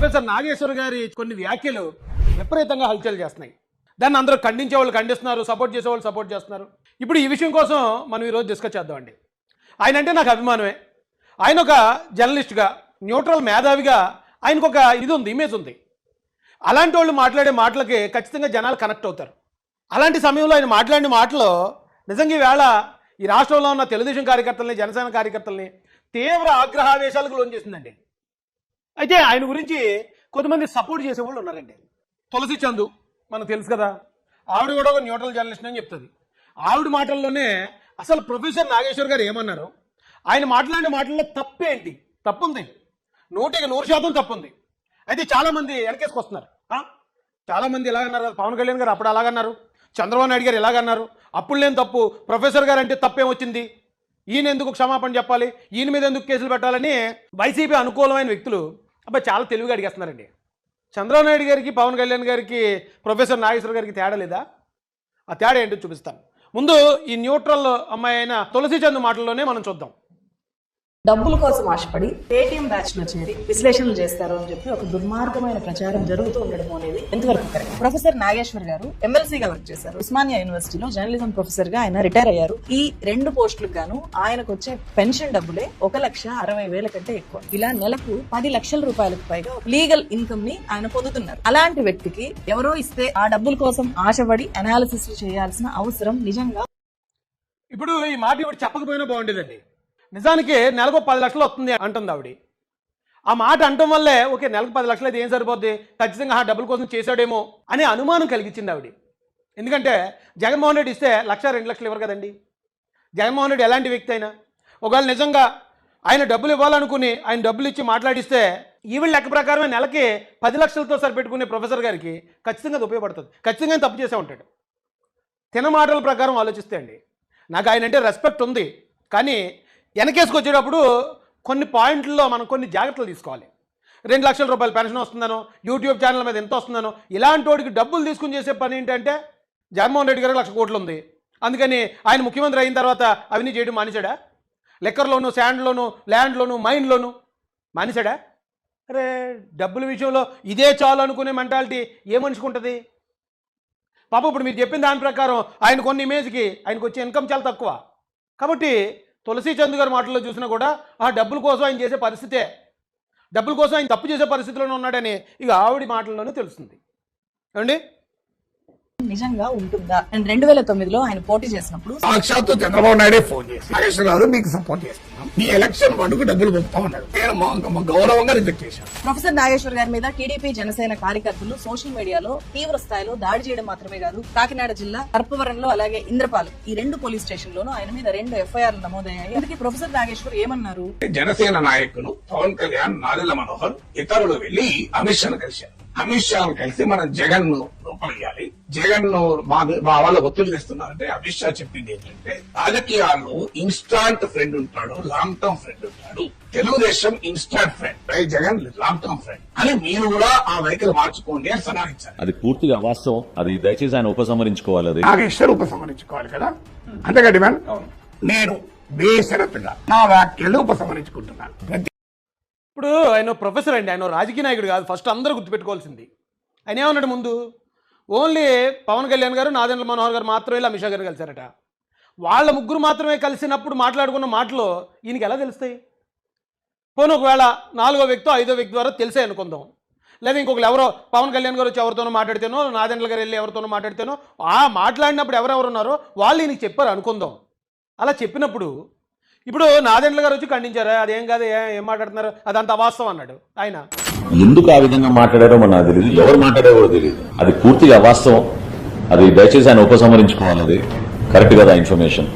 Professor Nageshwar గారి కొన్ని వ్యాఖ్యలు విపరీతంగా హల్చల్ చేస్తున్నాయి. దాన్ని అందరూ ఖండించే వాళ్ళు ఖండిస్తున్నారు, సపోర్ట్ చేసే వాళ్ళు సపోర్ట్ చేస్తున్నారు. ఇప్పుడు ఈ విషయం కోసం మనం ఈరోజు డిస్కస్ చేద్దామండి. ఆయన అంటే నాకు అభిమానమే. ఆయన ఒక జర్నలిస్ట్గా, న్యూట్రల్ మేధావిగా ఆయనకు ఒక ఇమేజ్ ఉంది. అలాంటి వాళ్ళు మాట్లాడే మాటలకి ఖచ్చితంగా జనాలు కనెక్ట్ అవుతారు. అలాంటి సమయంలో ఆయన మాట్లాడిన మాటలు నిజంగా ఈవేళ ఈ రాష్ట్రంలో ఉన్న తెలుగుదేశం కార్యకర్తల్ని, జనసేన కార్యకర్తల్ని తీవ్ర ఆగ్రహావేశాలకు లోన్ చేసిందండి. అయితే ఆయన గురించి కొంతమంది సపోర్ట్ చేసేవాళ్ళు ఉన్నారండి. తులసి చందు మనకు తెలుసు కదా, ఆవిడ కూడా ఒక న్యూట్రల్ జర్నలిస్ట్ అని చెప్తుంది. ఆవిడ మాటల్లోనే అసలు ప్రొఫెసర్ నాగేశ్వర్ గారు ఏమన్నారు, ఆయన మాట్లాడిన మాటల్లో తప్పేంటి? తప్పుంది, 100% తప్పుంది. అయితే చాలామంది వెనకేసుకొస్తున్నారు. చాలామంది ఎలాగన్నారు, పవన్ కళ్యాణ్ గారు అప్పుడు అలాగన్నారు, చంద్రబాబు నాయుడు గారు ఎలాగన్నారు, అప్పుడు లేని తప్పు ప్రొఫెసర్ గారు అంటే తప్పేమొచ్చింది, ఈయన ఎందుకు క్షమాపణ చెప్పాలి, ఈయన మీద ఎందుకు కేసులు పెట్టాలని వైసీపీ అనుకూలమైన వ్యక్తులు అబ్బాయి చాలా తెలివిగా అడిగేస్తున్నారండి. చంద్రబాబు నాయుడు గారికి, పవన్ కళ్యాణ్ గారికి, ప్రొఫెసర్ నాగేశ్వర్ గారికి తేడా లేదా? ఆ తేడా ఏంటో చూపిస్తాను. ముందు ఈ న్యూట్రల్ అమ్మాయి అయిన తులసి చందు మాటల్లోనే మనం చూద్దాం. డబ్బుల కోసం ఆశపడి పేటీఎం బ్యాచ్ లో చేరి విశ్లేషణలు చేస్తారు అని చెప్పి ఒక దుర్మార్గమైన ప్రచారం జరుగుతూ ఉండడం అనేది ఎంతవరకు కరెక్ట్? ప్రొఫెసర్ నాగేశ్వర్ గారు ఎమ్మెల్సీగా వర్క్ చేశారు. ఉస్మానియా యూనివర్సిటీలో జర్నలిజం ప్రొఫెసర్ గా ఆయన రిటైర్ అయ్యారు. ఈ 2 పోస్టులకు గాను ఆయనకు వచ్చే పెన్షన్ డబ్బులే 1,60,000 కంటే ఎక్కువ. ఇలా నెలకు 10 లక్షల రూపాయలకు పైగా లీగల్ ఇన్కమ్ ని ఆయన పొందుతున్నారు. అలాంటి వ్యక్తికి ఎవరో ఇస్తే ఆ డబ్బుల కోసం ఆశపడి అనాలిసిస్ చేయాల్సిన అవసరం నిజంగా ఇప్పుడు ఈ మాట ఇప్పుడు చెప్పకపోయినా బాగుండేదండి. నిజానికి నెలకు 10 లక్షలు వస్తుంది అంటుంది ఆవిడ. ఆ మాట అంటం వల్లే ఓకే నెలకు 10 లక్షలు అయితే ఏం సరిపోద్ది, ఖచ్చితంగా ఆ డబ్బుల కోసం చేశాడేమో అనే అనుమానం కలిగించింది ఆవిడ. ఎందుకంటే జగన్మోహన్ రెడ్డి ఇస్తే 1,00,000, 2 లక్షలు ఇవ్వరు కదండి. జగన్మోహన్ రెడ్డి ఎలాంటి వ్యక్తి అయినా ఒకవేళ నిజంగా ఆయన డబ్బులు ఇవ్వాలనుకుని ఆయన డబ్బులు ఇచ్చి మాట్లాడిస్తే ఈవిడ లెక్క ప్రకారమే నెలకి 10 లక్షలతో సరిపెట్టుకునే ప్రొఫెసర్ గారికి ఖచ్చితంగా అది ఉపయోగపడుతుంది. ఖచ్చితంగా తప్పు చేసే ఉంటాడు. తిన మాటల ప్రకారం ఆలోచిస్తే అండి నాకు ఆయన అంటే రెస్పెక్ట్ ఉంది. కానీ వెనకేసుకొచ్చేటప్పుడు కొన్ని పాయింట్లలో మనం కొన్ని జాగ్రత్తలు తీసుకోవాలి. 2 లక్షల రూపాయలు పెన్షన్ వస్తుందనో, యూట్యూబ్ ఛానల్ మీద ఎంత వస్తుందనో, ఇలాంటి వాడికి డబ్బులు తీసుకుని చేసే పని ఏంటంటే జగన్మోహన్ రెడ్డి గారికి 1,00,000 కోట్లు ఉంది, అందుకని ఆయన ముఖ్యమంత్రి అయిన తర్వాత అవన్నీ చేయడం మానేశాడా? లెక్కర్లోను, శాండ్లోను, ల్యాండ్లోను, మైన్లోను మానేశాడా? అరే డబ్బుల విషయంలో ఇదే చాలు అనుకునే మెంటాలిటీ ఏ మనిషికి ఉంటుంది? పాప ఇప్పుడు మీరు చెప్పిన దాని ప్రకారం ఆయన కొన్ని ఇమేజ్కి ఆయనకు వచ్చే ఇన్కమ్ చాలా తక్కువ. కాబట్టి తులసి చంద్ గారి మాటల్లో చూసినా కూడా ఆ డబ్బుల కోసం ఆయన చేసే పరిస్థితే, డబ్బుల కోసం ఆయన తప్పు చేసే పరిస్థితిలోనే ఉన్నాడని ఇక ఆవిడ మాటల్లోనే తెలుస్తుంది. ఏమండి నిజంగా ఉంటుందా? అండ్ 2009లో ఆయన పోటీ చేసినప్పుడు సాక్షాత్తు చంద్రబాబు నాయుడే ఫోన్ చేసి నాగేశ్వర గారు మీకు సపోర్ట్ చేస్తున్నాం, మీ ఎలక్షన్ ఫండ్కు డబ్బులు పంపుతా ఉన్నాడు, నేను గౌరవంగా రిజెక్ట్ చేశాను. ప్రొఫెసర్ నాగేశ్వర్ గారి మీద టీడీపీ జనసేన కార్యకర్తలు సోషల్ మీడియాలో తీవ్ర స్థాయిలో దాడి చేయడం మాత్రమే కాదు, కాకినాడ జిల్లా కర్పవరంలో అలాగే ఇంద్రపాలెం ఈ 2 పోలీస్ స్టేషన్లోనూ ఆయన మీద 2 ఎఫ్ఐఆర్లు నమోదయ్యాయి. అందుకే ప్రొఫెసర్ నాగేశ్వర్ ఏమన్నారు? జనసేన నాయకులు పవన్ కళ్యాణ్, నాదెళ్ల మనోహర్ ఇతరులు వెళ్లి అమిత్ షాను కలిశారు. అమిత్ షాను కలిసి మనం జగన్ ను లోపలియాలి, జగన్ ను మా వాళ్ళ ఒత్తిడి తెస్తున్నారంటే అమిత్ షా చెప్పింది ఏంటంటే రాజకీయాల్లో ఇన్స్టాంట్ ఫ్రెండ్ ఉంటాడు, లాంగ్ టర్మ్ ఫ్రెండ్ ఉంటాడు, Telugu Desam instant friend, Jagan long term friend అని మీరు కూడా ఆ వైఖరి మార్చుకోండి అని సలహించారు. అది పూర్తిగా అవాస్తవం. అది దయచేసి ఆయన ఉపసంహరించుకోవాలి. అది నాగేశ్వర్ ఉపసంహరించుకోవాలి కదా, అంతేగా డిమాండ్. నేను బేషరతుగా నా వ్యాఖ్యలు ఉపసంహరించుకుంటున్నాను. ఇప్పుడు ఆయన ప్రొఫెసర్ అండి, ఆయన రాజకీయ నాయకుడు కాదు. ఫస్ట్ అందరూ గుర్తుపెట్టుకోవాల్సింది ఆయన ఏమన్నాడు ముందు, ఓన్లీ పవన్ కళ్యాణ్ గారు, నాదెండ్ల మనోహర్ గారు మాత్రమే అమిత్ షా గారు కలిశారట. వాళ్ళ ముగ్గురు మాత్రమే కలిసినప్పుడు మాట్లాడుకున్న మాటలు ఈయనకి ఎలా తెలుస్తాయి? పోనీ ఒకవేళ 4వ వ్యక్తి 5వ వ్యక్తి ద్వారా తెలిసే అనుకుందాం, లేదా ఇంకొకరు ఎవరో పవన్ కళ్యాణ్ గారు వచ్చి ఎవరితోనో మాట్లాడితేనో, నాదెండ్ల గారు వెళ్ళి ఎవరితోనో మాట్లాడితేనో ఆ మాట్లాడినప్పుడు ఎవరెవరు ఉన్నారో వాళ్ళు ఈయనకి చెప్పారు అనుకుందాం. అలా చెప్పినప్పుడు ఇప్పుడు నాదెండ్ల గారు వచ్చి ఖండించారు, అదేం కాదు, ఏం మాట్లాడుతున్నారు, అదంతా అవాస్తవం అన్నాడు ఆయన. ఎందుకు ఆ విధంగా మాట్లాడారో నాకు తెలియదు, ఎవరు మాట్లాడారో తెలియదు. అది పూర్తిగా అవాస్తవం. అది దయచేసి ఆయన ఉపసంహరించుకోవాలి. అది కరెక్ట్ కదా ఇన్ఫర్మేషన్.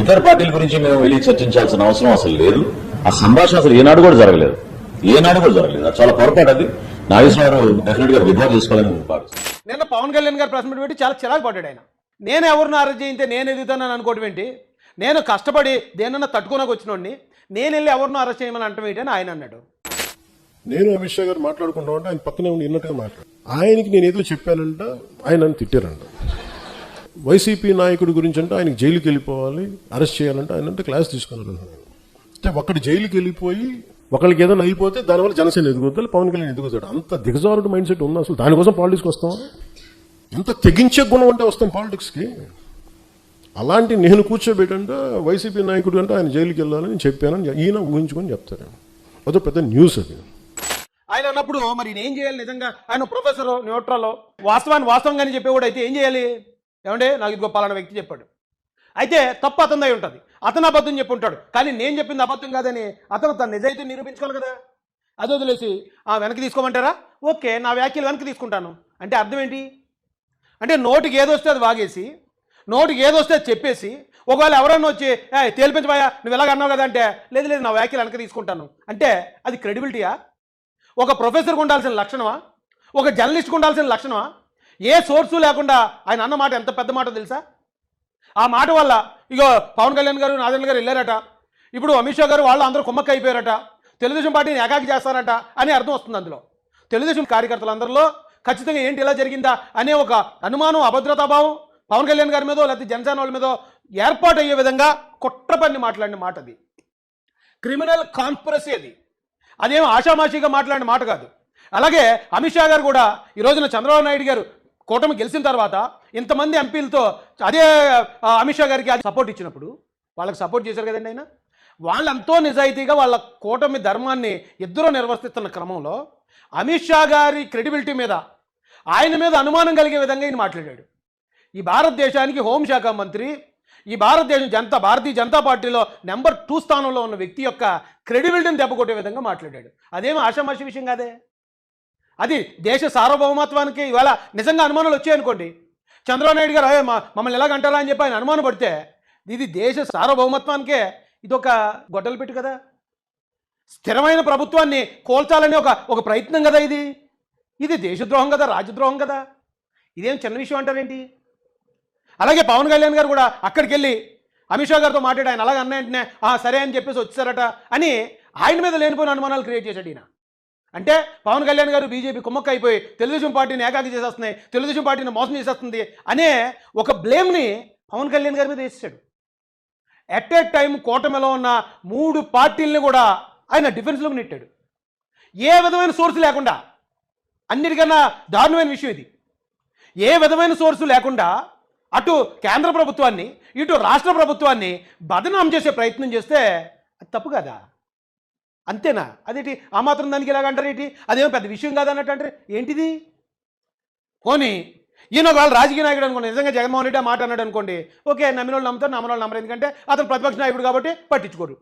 ఇతర పార్టీల గురించి మేము వెళ్ళి చర్చించాల్సిన అవసరం అసలు లేదు. ఆ సంభాషణ అసలు ఏనాడు కూడా జరగలేదు. అది చాలా పొరపాటు. అది నాగేశ్వరరావు డెఫినెట్ గా విడ్రా చేసుకోవాలని భావిస్తాను. నిన్న పవన్ కళ్యాణ్ గారు ప్రెస్ మీట్ పెట్టి చాలా చిరాకు పడ్డాడు ఆయన. నేను ఎవరిని అరెస్ట్ చేయితే నేను ఎదుగుతానని అనుకోవడం ఏంటి, నేను కష్టపడి దేనన్నా తట్టుకోనకు వచ్చినోడిని నేను వెళ్ళి ఎవరినో అరెస్ట్ చేయమని అంటాం ఏంటి అని ఆయన అన్నాడు. నేను అమిత్ షా గారు మాట్లాడుకుంటా ఉంటే ఆయన పక్కనే ఉండి విన్నట్టుగా మాట్లాడు. ఆయనకి నేను ఏదో చెప్పానంట, ఆయన నన్ను తిట్టారంట. వైసీపీ నాయకుడి గురించి అంటే ఆయనకి జైలుకి వెళ్ళిపోవాలి, అరెస్ట్ చేయాలంటే ఆయన అంటే క్లాస్ తీసుకోవాలంటున్నాను. అంటే ఒక్కడి జైలుకి వెళ్ళిపోయి ఒకరికి ఏదైనా అయిపోతే దానివల్ల జనసేన ఎదుగుతాడు, పవన్ కళ్యాణ్ ఎదుగుతాడు. అంత దిగజారుడు మైండ్ సెట్ ఉంది. అసలు దానికోసం పాలిటిక్స్కి వస్తాం? ఎంత తెగించే గుణం అంటే వస్తాం పాలిటిక్స్కి? అలాంటి నేను కూర్చోబెట్టంటే వైసీపీ నాయకుడు అంటే ఆయన జైలుకి వెళ్ళాలని చెప్పానని ఈయన ఊహించుకొని చెప్తారు. అదో పెద్ద న్యూస్ అది. ఆయన అన్నప్పుడు మరి నేను ఏం చేయాలి? నిజంగా ఆయన ప్రొఫెసర్ న్యూట్రల్ వాస్తవంగానే చెప్పేవాడు అయితే ఏం చేయాలి? ఏమంటే నాకు ఇదిగో పలానా వ్యక్తి చెప్పాడు, అయితే తప్పు అతనిదై ఉంటుంది, అతను అబద్ధం చెప్పి ఉంటాడు, కానీ నేను చెప్పింది అబద్ధం కాదని అతను తన నిజాయితీ నిరూపించుకోవాలి కదా. అది వదిలేసి వెనక్కి తీసుకోమంటారా? ఓకే, నా వ్యాఖ్యలు వెనక్కి తీసుకుంటాను అంటే అర్థం ఏంటి? అంటే నోటికి ఏదొస్తే అది వాగేసి, నోటికి ఏదొస్తే అది చెప్పేసి, ఒకవేళ ఎవరన్నా వచ్చి తేల్పించబోయా నువ్వు ఎలాగ అన్నావు కదా అంటే లేదు లేదు నా వ్యాఖ్యలు వెనక్కి తీసుకుంటాను అంటే అది క్రెడిబిలిటీయా? ఒక ప్రొఫెసర్కి ఉండాల్సిన లక్షణమా? ఒక జర్నలిస్ట్కి ఉండాల్సిన లక్షణమా? ఏ సోర్సు లేకుండా ఆయన అన్న మాట ఎంత పెద్ద మాట తెలుసా? ఆ మాట వల్ల ఇగో పవన్ కళ్యాణ్ గారు నారాయణ గారు వెళ్ళారట, ఇప్పుడు అమిత్ షా గారు వాళ్ళు అందరూ కుమ్మక్క అయిపోయారట, తెలుగుదేశం పార్టీని ఏకాకి చేస్తారట అని అర్థం వస్తుంది. అందులో తెలుగుదేశం కార్యకర్తలందరిలో ఖచ్చితంగా ఏంటి ఇలా జరిగిందా అనే ఒక అనుమానం, అభద్రతాభావం పవన్ కళ్యాణ్ గారి మీదో లేకపోతే జనసేన వాళ్ళ మీదో ఏర్పాటు అయ్యే విధంగా కుట్ర పన్ని మాట్లాడిన మాట అది. క్రిమినల్ కాన్స్పిరసీ అది. అదేమో ఆషామాషిగా మాట్లాడిన మాట కాదు. అలాగే అమిత్ షా గారు కూడా ఈ రోజున చంద్రబాబు నాయుడు గారు కూటమి గెలిచిన తర్వాత ఇంతమంది ఎంపీలతో అదే అమిత్ షా గారికి సపోర్ట్ ఇచ్చినప్పుడు వాళ్ళకి సపోర్ట్ చేశారు కదండి ఆయన. వాళ్ళంతో నిజాయితీగా వాళ్ళ కూటమి ధర్మాన్ని ఇద్దరూ నిర్వర్తిస్తున్న క్రమంలో అమిత్ షా గారి క్రెడిబిలిటీ మీద, ఆయన మీద అనుమానం కలిగే విధంగా ఈయన మాట్లాడాడు. ఈ భారతదేశానికి హోంశాఖ మంత్రి, ఈ భారతీయ జనతా పార్టీలో నెంబర్ 2 స్థానంలో ఉన్న వ్యక్తి యొక్క క్రెడిబిలిటీని దెబ్బకొట్టే విధంగా మాట్లాడాడు. అదేమో ఆషామాషి విషయం కాదే. అది దేశ సార్వభౌమత్వానికి ఇవాళ నిజంగా అనుమానాలు వచ్చాయనుకోండి, చంద్రబాబు నాయుడు గారు మమ్మల్ని ఎలాగంటారా అని చెప్పి ఆయన అనుమానం పడితే ఇది దేశ సార్వభౌమత్వానికే ఇదొక గొడ్డలు పెట్టు కదా. స్థిరమైన ప్రభుత్వాన్ని కోల్చాలనే ఒక ప్రయత్నం కదా ఇది. ఇది దేశద్రోహం కదా, రాజ్యద్రోహం కదా. ఇదేం చిన్న విషయం అంటారేంటి? అలాగే పవన్ కళ్యాణ్ గారు కూడా అక్కడికి వెళ్ళి అమిత్ షా గారితో మాట్లాడి ఆయన అలాగే అన్న వెంటనే సరే అని చెప్పేసి వచ్చారట అని ఆయన మీద లేనిపోయిన అనుమానాలు క్రియేట్ చేశాడు ఈయన. అంటే పవన్ కళ్యాణ్ గారు బీజేపీ కుమ్మక్క అయిపోయి తెలుగుదేశం పార్టీని ఏకాకి చేసేస్తున్నాయి, తెలుగుదేశం పార్టీని మోసం చేసేస్తుంది అనే ఒక బ్లేమ్ని పవన్ కళ్యాణ్ గారి మీద వేసాడు. ఎట్ ఏ టైం కూటమిలో ఉన్న 3 పార్టీలని కూడా ఆయన డిఫెన్స్లోకి నెట్టాడు. ఏ విధమైన సోర్సు లేకుండా, అన్నిటికన్నా దారుణమైన విషయం ఇది, ఏ విధమైన సోర్సు లేకుండా అటు కేంద్ర ప్రభుత్వాన్ని ఇటు రాష్ట్ర ప్రభుత్వాన్ని బదనాం చేసే ప్రయత్నం చేస్తే అది తప్పు కదా. అంతేనా? అదేంటి ఆ మాత్రం దానికి ఇలాగంటారు ఏంటి? అదేమో పెద్ద విషయం కాదన్నట్టు అంటారు ఏంటిది? పోనీ ఈయన ఒకవేళ రాజకీయ నాయకుడు అనుకోండి, నిజంగా జగన్మోహన్ రెడ్డి ఆ మాట అన్నాడు అనుకోండి, ఓకే నమ్మిన వాళ్ళు నమ్ముతారు, నమ్మని వాళ్ళు నమ్మరు, ఎందుకంటే అతను ప్రతిపక్ష నాయకుడు కాబట్టి పట్టించుకోరు.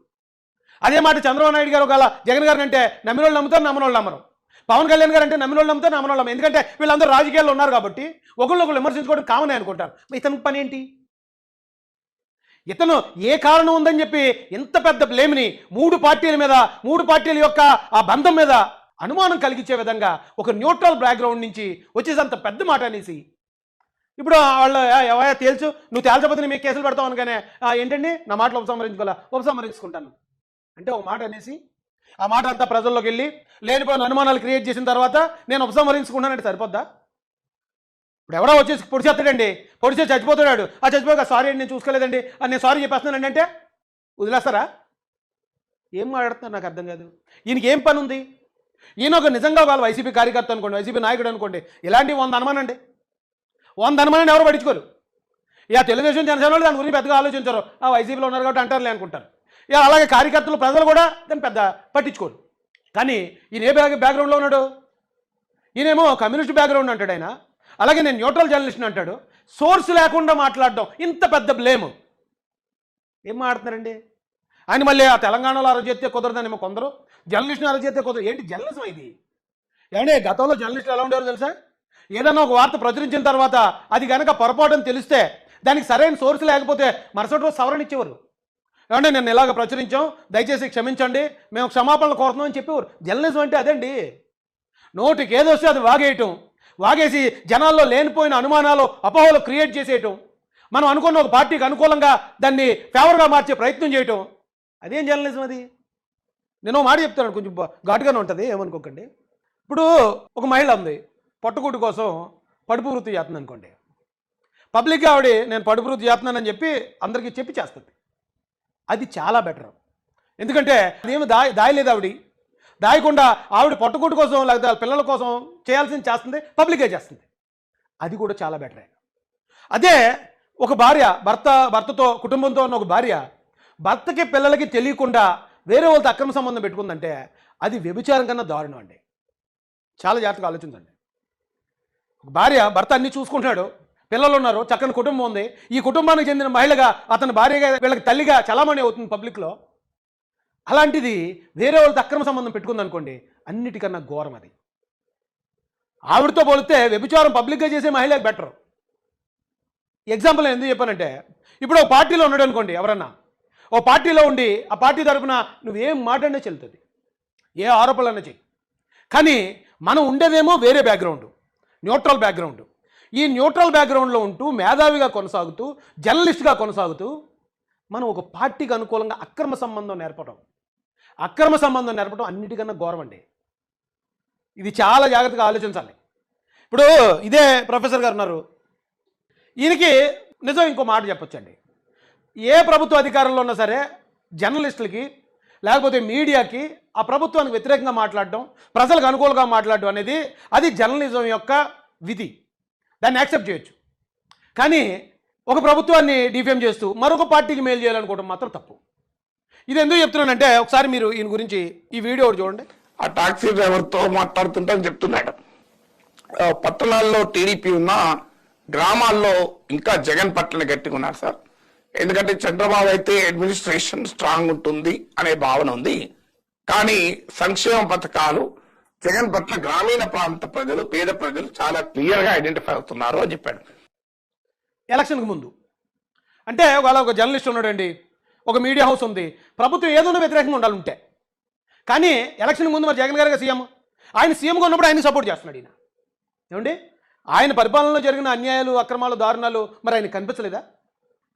అదే మాట చంద్రబాబు నాయుడు గారు ఒకవేళ జగన్ గారిని అంటే నమ్మిన వాళ్ళు నమ్ముతారు, నమ్మని వాళ్ళు నమ్మరు. పవన్ కళ్యాణ్ గారు అంటే నమ్మిన వాళ్ళు నమ్ముతారు, నమ్మని వాళ్ళు నమ్మరు, ఎందుకంటే వీళ్ళందరూ రాజకీయాల్లో ఉన్నారు కాబట్టి ఒకళ్ళు విమర్శించుకోవడం కామనే అనుకుంటారు. ఇతని పని ఏంటి? ఇతను ఏ కారణం ఉందని చెప్పి ఇంత పెద్ద బ్లేమ్ని 3 పార్టీల మీద, 3 పార్టీల యొక్క ఆ బంధం మీద అనుమానం కలిగించే విధంగా ఒక న్యూట్రల్ బ్యాక్గ్రౌండ్ నుంచి వచ్చేసి అంత పెద్ద మాట అనేసి ఇప్పుడు వాళ్ళు ఎవరైనా తేల్చు, నువ్వు తేల్చకపోతే మీకు కేసులు పెడతావు అనగానే ఏంటండి నా మాటలు ఉపసంహరించుకుంటాను అంటే ఒక మాట అనేసి ఆ మాట అంతా ప్రజల్లోకి వెళ్ళి లేనిపోయిన అనుమానాలు క్రియేట్ చేసిన తర్వాత నేను ఉపసంహరించుకుంటానంటే సరిపోద్దా? ఇప్పుడు ఎవరో వచ్చేసి పొడిచేస్తాడండి, పొడిచేసి చచ్చిపోతాడు, ఆ చచ్చిపోయాక సారీ అండి నేను చూసుకోలేదండి అని నేను సారీ చెప్పేస్తున్నానండి అంటే వదిలేస్తారా? ఏం మాట్లాడుతున్నారు నాకు అర్థం కాదు. ఈయనకి ఏం పని ఉంది? ఈయన ఒక నిజంగా వాళ్ళ వైసీపీ కార్యకర్త అనుకోండి, వైసీపీ నాయకుడు అనుకోండి, ఇలాంటి 100 అనుమానండి, 100 అనుమానాన్ని ఎవరు పట్టించుకోరు. ఇక తెలుగుదేశం జనసేన వాళ్ళు దాని గురించి పెద్దగా ఆలోచించారు, ఆ వైసీపీలో ఉన్నారు కాబట్టి అంటారులే అనుకుంటారు. ఇక అలాగే కార్యకర్తలు ప్రజలు కూడా దాన్ని పెద్ద పట్టించుకోరు. కానీ ఈయన ఏ బ్యాక్గ్రౌండ్లో ఉన్నాడు? ఈయనేమో కమ్యూనిస్ట్ బ్యాక్గ్రౌండ్ అంటాడు ఆయన, అలాగే నేను న్యూట్రల్ జర్నలిస్ట్ని అంటాడు. సోర్స్ లేకుండా మాట్లాడడం ఇంత పెద్ద బ్లేమ్ ఏం మాట్లాడుతున్నారండి? ఆయన మళ్ళీ ఆ తెలంగాణలో అరెస్ట్ చేస్తే కుదరదనేమో కొందరు, జర్నలిస్ట్ని అరెస్ట్ చేస్తే కుదరదు. ఏంటి జర్నలిజం ఇది? ఏమంటే గతంలో జర్నలిస్టులు ఎలా ఉండేవారు తెలుసా? ఏదన్నా ఒక వార్త ప్రచురించిన తర్వాత అది కనుక పొరపాటుని తెలిస్తే దానికి సరైన సోర్స్ లేకపోతే మరుసటి రోజు సవరణ ఇచ్చేవారు. ఏమంటే నేను ఇలాగ ప్రచురించాం, దయచేసి క్షమించండి, మేము క్షమాపణలు కోరుతున్నాం అని చెప్పేవారు. జర్నలిజం అంటే అదండి. నోటికి ఏదొస్తే అది వాగేయటం, వాగేసి జనాల్లో లేనిపోయిన అనుమానాలు అపోహలు క్రియేట్ చేసేయటం, మనం అనుకున్న ఒక పార్టీకి అనుకూలంగా దాన్ని ఫేవర్గా మార్చే ప్రయత్నం చేయటం, అదేం జర్నలిజం అది? నేను మాట చెప్తాను, కొంచెం ఘాటుగానే ఉంటుంది, ఏమనుకోకండి. ఇప్పుడు ఒక మహిళ ఉంది, పొట్టకూటి కోసం పడుపు వృత్తి చేస్తుంది అనుకోండి. పబ్లిక్గా ఆవిడ నేను పడుపు వృత్తి చేస్తున్నానని చెప్పి అందరికీ చెప్పి చేస్తుంది. అది చాలా బెటర్. ఎందుకంటే అదేమి దాయలేదు ఆవిడ, దాయకుండా ఆవిడ పొట్టకూటి కోసం లేకపోతే వాళ్ళ పిల్లల కోసం చేయాల్సింది చేస్తుంది, పబ్లికే చేస్తుంది. అది కూడా చాలా బెటరే. అదే ఒక భార్య భర్తతో కుటుంబంతో ఉన్న ఒక భార్య భర్తకి పిల్లలకి తెలియకుండా వేరే వాళ్ళతో అక్రమ సంబంధం పెట్టుకుందంటే అది వ్యభిచారం కన్నా దారుణం అండి. చాలా జాగ్రత్తగా ఆలోచించండి. ఒక భార్య భర్త అన్ని చూసుకుంటున్నాడు, పిల్లలు ఉన్నారు, చక్కని కుటుంబం ఉంది, ఈ కుటుంబానికి చెందిన మహిళగా అతని భార్యగా వీళ్ళకి తల్లిగా చలామణి అవుతుంది పబ్లిక్లో. అలాంటిది వేరే వాళ్ళతో అక్రమ సంబంధం పెట్టుకుందనుకోండి, అన్నిటికన్నా ఘోరం అది. ఆవిడతో పోలిస్తే వ్యభిచారం పబ్లిక్గా చేసే మహిళకి బెటర్. ఎగ్జాంపుల్ నేను ఎందుకు చెప్పానంటే, ఇప్పుడు ఒక పార్టీలో ఉన్నాడు అనుకోండి, ఎవరన్నా ఓ పార్టీలో ఉండి ఆ పార్టీ తరఫున నువ్వేం మాట్లాడినా చెల్లుతుంది, ఏ ఆరోపణలన్నా చెయ్యి. కానీ మనం ఉండేదేమో వేరే బ్యాక్గ్రౌండ్, న్యూట్రల్ బ్యాక్గ్రౌండ్. ఈ న్యూట్రల్ బ్యాక్గ్రౌండ్లో ఉంటూ మేధావిగా కొనసాగుతూ జర్నలిస్ట్గా కొనసాగుతూ మనం ఒక పార్టీకి అనుకూలంగా అక్రమ సంబంధం నేర్పడం అన్నిటికన్నా ఘోరం అండి. ఇది చాలా జాగ్రత్తగా ఆలోచించాలి. ఇప్పుడు ఇదే ప్రొఫెసర్ గారు ఉన్నారు, ఈయనకి నిజం ఇంకో మాట చెప్పొచ్చండి. ఏ ప్రభుత్వ అధికారంలో ఉన్నా సరే జర్నలిస్టులకి లేకపోతే మీడియాకి ఆ ప్రభుత్వానికి వ్యతిరేకంగా మాట్లాడడం, ప్రజలకు అనుకూలంగా మాట్లాడడం అనేది అది జర్నలిజం యొక్క విధి, దాన్ని యాక్సెప్ట్ చేయొచ్చు. కానీ ఒక ప్రభుత్వాన్ని డిఫేమ్ చేస్తూ మరొక పార్టీకి మేలు చేయాలనుకోవడం మాత్రం తప్పు. ఇది ఎందుకు చెప్తున్నానంటే, ఒకసారి మీరు ఈయన గురించి ఈ వీడియో ఒకటి చూడండి. ఆ టాక్సీ డ్రైవర్ తో మాట్లాడుతుంటే చెప్తున్నాడు, పట్టణాల్లో టీడీపీ ఉన్న గ్రామాల్లో ఇంకా జగన్ పట్ల గట్టిగా ఉన్నారు సార్. ఎందుకంటే చంద్రబాబు అయితే అడ్మినిస్ట్రేషన్ స్ట్రాంగ్ ఉంటుంది అనే భావన ఉంది, కానీ సంక్షేమ పథకాలు జగన్ పట్ల గ్రామీణ ప్రాంత ప్రజలు, పేద ప్రజలు చాలా క్లియర్ గా ఐడెంటిఫై అవుతున్నారు అని చెప్పాడు. ఎలక్షన్కి ముందు అంటే ఒకవేళ ఒక జర్నలిస్ట్ ఉన్నాడండి, ఒక మీడియా హౌస్ ఉంది, ప్రభుత్వం ఏదైనా వ్యతిరేకంగా ఉండాలంటే. కానీ ఎలక్షన్కి ముందు మరి జగన్ గారిగా సీఎం, ఆయన సీఎంగా ఉన్నప్పుడు ఆయన్ని సపోర్ట్ చేస్తున్నాడు ఈయన. ఏమండి, ఆయన పరిపాలనలో జరిగిన అన్యాయాలు, అక్రమాలు, దారుణాలు మరి ఆయన కనిపించలేదా?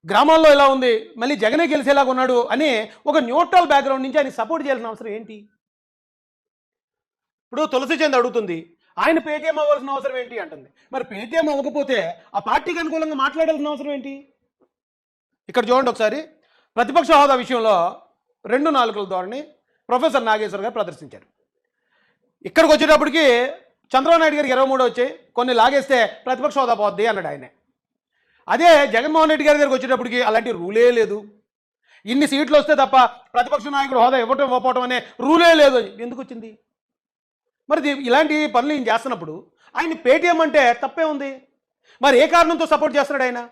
గ్రామాల్లో ఎలా ఉంది, మళ్ళీ జగనే గెలిచేలాగా ఉన్నాడు అని ఒక న్యూట్రల్ బ్యాక్గ్రౌండ్ నుంచి ఆయన సపోర్ట్ చేయాల్సిన అవసరం ఏంటి? ఇప్పుడు తులసి చంద్ అడుగుతుంది, ఆయన పేటీఎం అవ్వాల్సిన అవసరం ఏంటి అంటుంది. మరి పేటీఎం అవ్వకపోతే ఆ పార్టీకి అనుకూలంగా మాట్లాడాల్సిన అవసరం ఏంటి? ఇక్కడ చూడండి ఒకసారి, ప్రతిపక్ష హోదా విషయంలో 2 నాలుకల ధోరణి ప్రొఫెసర్ నాగేశ్వర్ గారు ప్రదర్శించారు. ఇక్కడికి వచ్చేటప్పటికి చంద్రబాబు నాయుడు గారికి 23 వచ్చాయి, కొన్ని లాగేస్తే ప్రతిపక్ష హోదా పోద్ది అన్నాడు ఆయన. అదే జగన్మోహన్ రెడ్డి గారి దగ్గరికి వచ్చేటప్పటికి అలాంటి రూలే లేదు, ఇన్ని సీట్లు వస్తే తప్ప ప్రతిపక్ష నాయకుడు హోదా ఇవ్వకపోవటం అనే రూలే లేదు. ఎందుకు వచ్చింది మరి? ఇలాంటి పనులు ఈయన చేస్తున్నప్పుడు ఆయన పేటీఎం అంటే తప్పే ఉంది. మరి ఏ కారణంతో సపోర్ట్ చేస్తున్నాడు ఆయన?